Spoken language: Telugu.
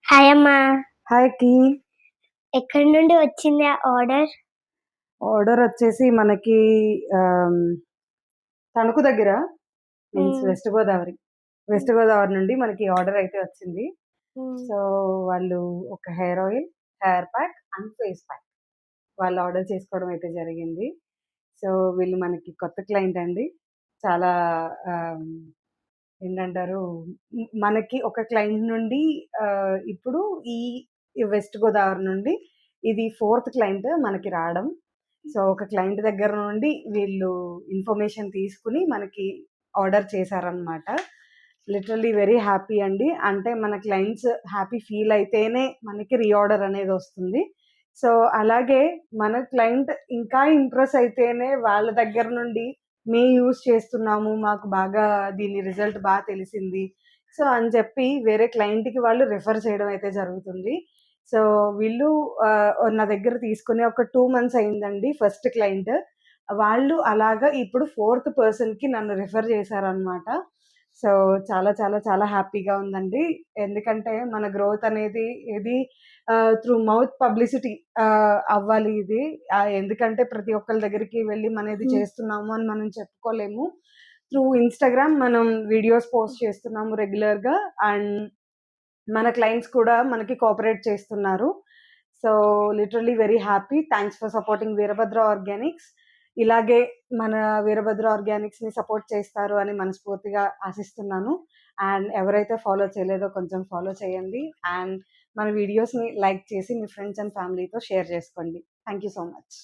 హాయ్ అమ్మా. హాయ్ కి ఎక్కడి నుండి వచ్చింది ఆ ఆర్డర్? ఆర్డర్ వచ్చేసి మనకి తణుకు దగ్గర మీన్స్ హ్మ్. వెస్ట్ గోదావరి నుండి మనకి ఆర్డర్ అయితే వచ్చింది. హ్మ్. సో వాళ్ళు ఒక hair oil, hair pack and face pack వాళ్ళు ఆర్డర్ చేసుకోవడం అయితే జరిగింది. సో వీళ్ళు మనకి కొత్త క్లయింట్ అండి. చాలా ఆమ్, ఏంటంటారు, మనకి ఒక క్లయింట్ నుండి ఇప్పుడు ఈ వెస్ట్ గోదావరి నుండి ఇది ఫోర్త్ క్లయింట్ మనకి రావడం. సో ఒక క్లయింట్ దగ్గర నుండి వీళ్ళు ఇన్ఫర్మేషన్ తీసుకుని మనకి ఆర్డర్ చేశారనమాట. లిటరల్లీ వెరీ హ్యాపీ అండి. అంటే మన క్లయింట్స్ హ్యాపీ ఫీల్ అయితేనే మనకి రీఆర్డర్ అనేది వస్తుంది. సో అలాగే మన క్లయింట్ ఇంకా ఇంప్రెస్ అయితేనే వాళ్ళ దగ్గర నుండి మేము యూజ్ చేస్తున్నాము, మాకు బాగా దీని రిజల్ట్ బాగా తెలిసింది సో అని చెప్పి వేరే క్లయింట్కి వాళ్ళు రిఫర్ చేయడం అయితే జరుగుతుంది. సో వీళ్ళు నా దగ్గర తీసుకుని ఒక 2 మంత్స్ అయిందండి ఫస్ట్ క్లయింట్. వాళ్ళు అలాగా ఇప్పుడు ఫోర్త్ పర్సన్‌కి నన్ను రిఫర్ చేశారనమాట. సో చాలా చాలా చాలా హ్యాపీగా ఉందండి. ఎందుకంటే మన గ్రోత్ అనేది ఇది త్రూ మౌత్ పబ్లిసిటీ అవ్వాలి ఇది. ఎందుకంటే ప్రతి ఒక్కళ్ళ దగ్గరికి వెళ్ళి మనం ఇది హ్మ్. చేస్తున్నాము అని మనం చెప్పుకోలేము. త్రూ ఇన్‌స్టాగ్రామ్ మనం వీడియోస్ పోస్ట్ చేస్తున్నాము రెగ్యులర్‌గా. అండ్ మన క్లయింట్స్ కూడా మనకి కోఆపరేట్ చేస్తున్నారు. So literally very happy. Thanks for supporting Veerabhadra Organics. ఇలాగే మన వీరభద్ర ఆర్గానిక్స్‌ని సపోర్ట్ చేస్తారు అని మనస్ఫూర్తిగా ఆశిస్తున్నాను. అండ్ ఎవరైతే ఫాలో చేయలేదో కొంచెం ఫాలో చేయండి. అండ్ మన వీడియోస్‌ని లైక్ చేసి మీ ఫ్రెండ్స్ అండ్ ఫ్యామిలీతో షేర్ చేసుకోండి. Thank you so much.